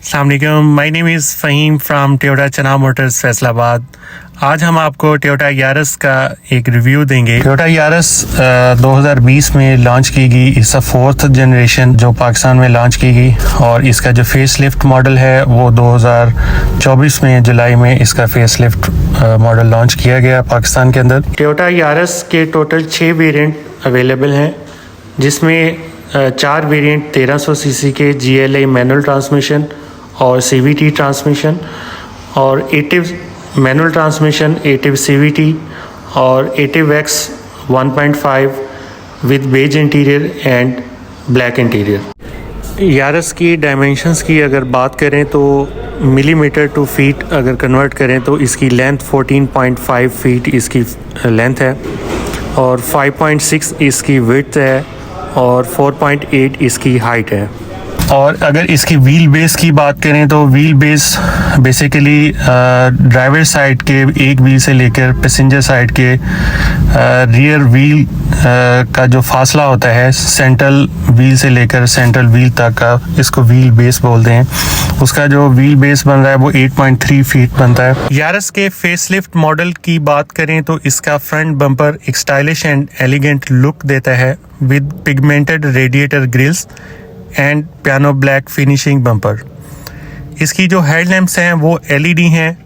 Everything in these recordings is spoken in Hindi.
अस्सलाम वालेकुम, my name is Faheem from Toyota Chenab Motors Faisalabad. आज हम आपको टोयोटा यारिस का एक रिव्यू देंगे। टोयोटा यारिस 2020 में लॉन्च की गई, इसका 4th जनरेशन जो पाकिस्तान में लॉन्च की गई, और इसका जो फेसलिफ्ट मॉडल है वो 2024 में जुलाई में इसका फेसलिफ्ट मॉडल लॉन्च किया गया पाकिस्तान के अंदर। टोयोटा यारिस के टोटल 6 वेरिएंट अवेलेबल हैं, जिसमें 4 वेरिएंट 1300 सीसी के GLA मैनुअल ट्रांसमिशन और CVT ट्रांसमिशन, और Ativ manual transmission, Ativ CVT और Ativ X 1.5 with beige interior and black interior. Yaris की डायमेंशंस की अगर बात करें तो मिलीमीटर टू फीट अगर कन्वर्ट करें तो इसकी लेंथ 14.5 फीट इसकी लेंथ है, और 5.6 इसकी विड्थ है, और 4.8 इसकी हाइट है। और अगर इसकी व्हील बेस की बात करें तो wheel base basically driver side के एक व्हील से लेकर पैसेंजर साइड के रियर व्हील का जो फासला होता है सेंट्रल व्हील से लेकर सेंट्रल व्हील तक का, इसको व्हील बेस बोलते हैं, उसका जो व्हील बेस बन रहा है वो 8.3 फीट बनता है। यारिस के फेसलिफ्ट मॉडल की बात करें तो इसका फ्रंट बम्पर एक स्टाइलिश एंड एलिगेंट लुक देता है with pigmented radiator grilles and piano black finishing bumper. इसकी जो हेडलैम्प्स हैं वो LED हैं,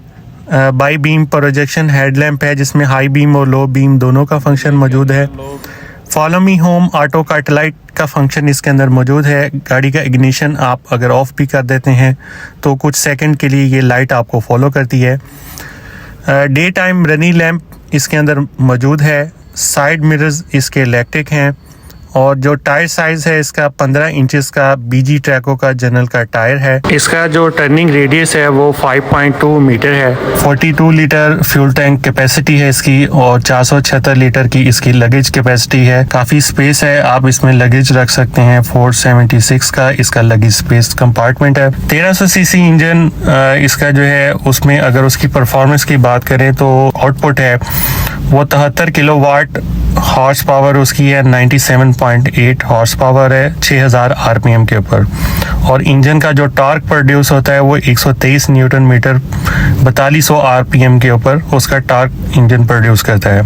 बाई बीम प्रोजेक्शन हेडलैम्प है जिसमें हाई बीम और लो बीम दोनों का फंक्शन मौजूद है। Follow me home auto cut light का फंक्शन इसके अंदर मौजूद है। गाड़ी का इग्निशन आप अगर ऑफ भी कर देते हैं तो कुछ सेकंड के लिए ये लाइट आपको फॉलो करती है। डे टाइम रनिंग लैम्प इसके अंदर मौजूद है। साइड मिरर्स इसके इलेक्ट्रिक हैं, और जो टायर साइज है इसका 15 इंचेस का BG ट्रैको का जनरल का टायर है। इसका जो टर्निंग रेडियस है वो 5.2 मीटर है। 42 लीटर फ्यूल टैंक कैपेसिटी है इसकी, और 476 लीटर की इसकी लगेज कैपेसिटी है। काफ़ी स्पेस है, आप इसमें लगेज रख सकते हैं। 476 का इसका लगेज स्पेस कंपार्टमेंट है। 1300 सीसी इंजन इसका जो है, उसमें अगर उसकी परफॉर्मेंस की बात करें तो आउटपुट है वो 73 किलोवाट हॉर्स पावर उसकी है, 97.8 हॉर्स पावर है 6000 RPM के ऊपर। और इंजन का जो टॉर्क प्रोड्यूस होता है वो 123 न्यूटन मीटर 4200 RPM के ऊपर उसका टॉर्क इंजन प्रोड्यूस करता है।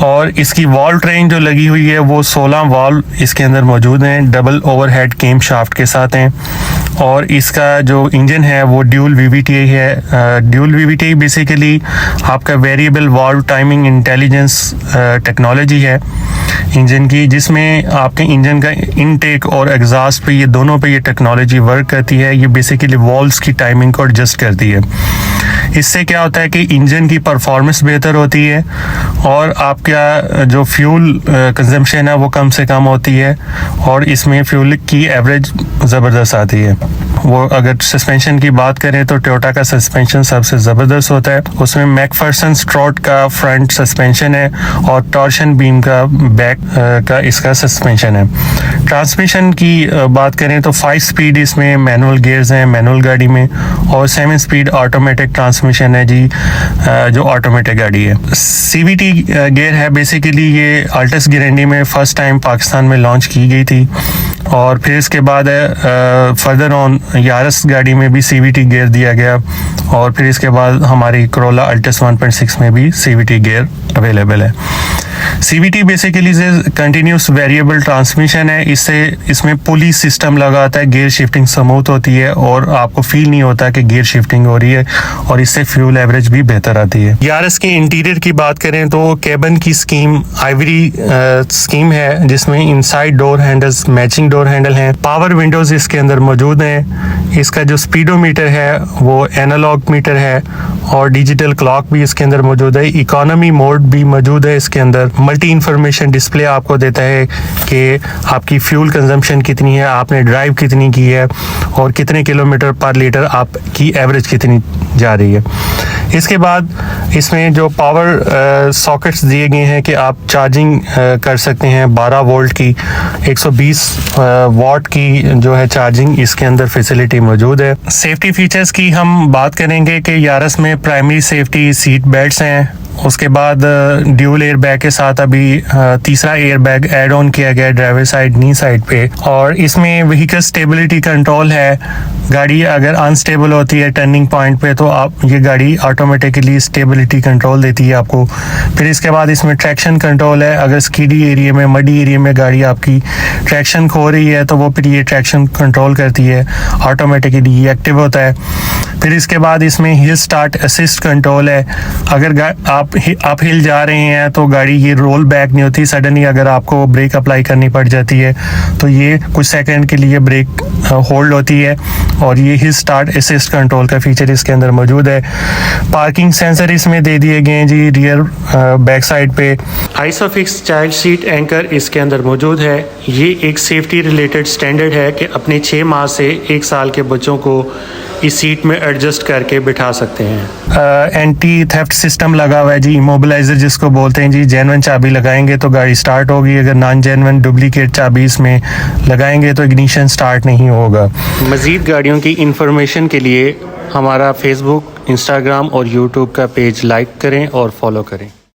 और इसकी वॉल्व ट्रेन जो लगी हुई है वो 16 वॉल्व इसके अंदर मौजूद हैं, डबल ओवरहेड केम शाफ्ट के साथ हैं। और इसका जो इंजन है वो ड्यूल VVTi है। ड्यूल VVTi बेसिकली आपका variable valve timing intelligence technology है इंजन की, जिसमें आपके इंजन का इनटेक और एग्जॉस्ट पे ये दोनों पे ये टेक्नोलॉजी वर्क करती है। ये बेसिकली वॉल्व्स की टाइमिंग को एडजस्ट करती है। इससे क्या होता है कि इंजन की परफॉर्मेंस बेहतर होती है, और आपका जो फ्यूल कंजम्पशन है वो कम से कम होती है, और इसमें फ्यूल की एवरेज ज़बरदस्त आती है। वो अगर सस्पेंशन की बात करें तो टोयोटा का सस्पेंशन सबसे ज़बरदस्त होता है। उसमें मैकफर्सन स्ट्रोट का फ्रंट सस्पेंशन है, और टॉर्शन बीम का बैक का इसका सस्पेंशन है। ट्रांसमिशन की बात करें तो 5 स्पीड इसमें मैनुअल गियर्स हैं मैनुअल गाड़ी में, और 7 स्पीड ऑटोमेटिक ट्रांसमिशन है जी, जो ऑटोमेटिक गाड़ी है। CVT गियर है, बेसिकली ये अल्टस गारंटी में फर्स्ट टाइम पाकिस्तान में लॉन्च की गई थी, और फिर इसके बाद फर्दर ऑन यारिस गाड़ी में भी CVT गियर दिया गया, और फिर इसके बाद हमारी कोरोला अल्टस 1.6 में भी CVT गियर अवेलेबल है। CVT बेसिकली से कंटिन्यूस वेरिएबल ट्रांसमिशन है, इसमें पुली सिस्टम लगा होता है, गियर शिफ्टिंग स्मूथ होती है, और आपको फील नहीं होता कि गियर शिफ्टिंग हो रही है, और इससे फ्यूल एवरेज भी बेहतर आती है। यारिस के इंटीरियर की बात करें तो केबिन की स्कीम आइवरी स्कीम है, जिसमें inside door handles matching door handle हैं। पावर विंडोज इसके अंदर मौजूद हैं। इसका जो स्पीडोमीटर है वो एनालॉग मीटर है, और डिजिटल क्लॉक भी इसके अंदर मौजूद है। इकोनॉमी मोड भी मौजूद है इसके अंदर। मल्टी इंफॉर्मेशन डिस्प्ले आपको देता है कि आपकी फ्यूल कंजम्पशन कितनी है, आपने ड्राइव कितनी की है, और कितने किलोमीटर पर लीटर आपकी एवरेज कितनी जा रही है। इसके बाद इसमें जो पावर सॉकेट्स दिए गए हैं कि आप चार्जिंग कर सकते हैं 12 वोल्ट की 120 वाट की जो है चार्जिंग इसके अंदर फैसिलिटी मौजूद है। सेफ्टी फीचर्स की हम बात करेंगे कि यारस में प्राइमरी सेफ्टी सीट बेल्ट्स हैं, उसके बाद ड्यूल एयर बैग के साथ अभी तीसरा एयर बैग एड ऑन किया गया है ड्राइवर साइड नी साइड पे, और इसमें व्हीकल स्टेबिलिटी कंट्रोल है। गाड़ी अगर अनस्टेबल होती है टर्निंग पॉइंट पे तो आप ये गाड़ी ऑटोमेटिकली स्टेबिलिटी कंट्रोल देती है आपको। फिर इसके बाद इसमें ट्रैक्शन कंट्रोल है, अगर स्कीडी एरिया में मडी एरिया में गाड़ी आपकी ट्रैक्शन खो रही है तो वो फिर ये ट्रैक्शन कंट्रोल करती है, ऑटोमेटिकली ये एक्टिव होता है। फिर इसके बाद इसमें हिल स्टार्ट असिस्ट कंट्रोल है, अगर आप हिल जा रहे हैं तो गाड़ी ये रोल बैक नहीं होती, सडनली अगर आपको ब्रेक अप्लाई करनी पड़ जाती है तो ये कुछ सेकंड के लिए ब्रेक होल्ड होती है, और ये हिल स्टार्ट असिस्ट कंट्रोल का फीचर इसके अंदर मौजूद है। पार्किंग सेंसर इसमें दे दिए गए हैं जी रियर बैक साइड पे। आइसोफिक्स चाइल्ड सीट एंकर इसके अंदर मौजूद है। ये एक सेफ्टी रिलेटेड स्टैंडर्ड है कि अपने 6 माह से 1 साल के बच्चों को इस सीट में एडजस्ट करके बिठा सकते हैं। एंटी थेफ्ट सिस्टम लगा हुआ है जी, इमोबिलाइजर जिसको बोलते हैं जी। जेन्युइन चाबी लगाएंगे तो गाड़ी स्टार्ट होगी, अगर नॉन जेन्युइन डुप्लीकेट चाबी इसमें लगाएंगे तो इग्निशन स्टार्ट नहीं होगा। मज़ीद गाड़ियों की इंफॉर्मेशन के लिए हमारा फेसबुक, इंस्टाग्राम और यूट्यूब का पेज लाइक करें और फॉलो करें।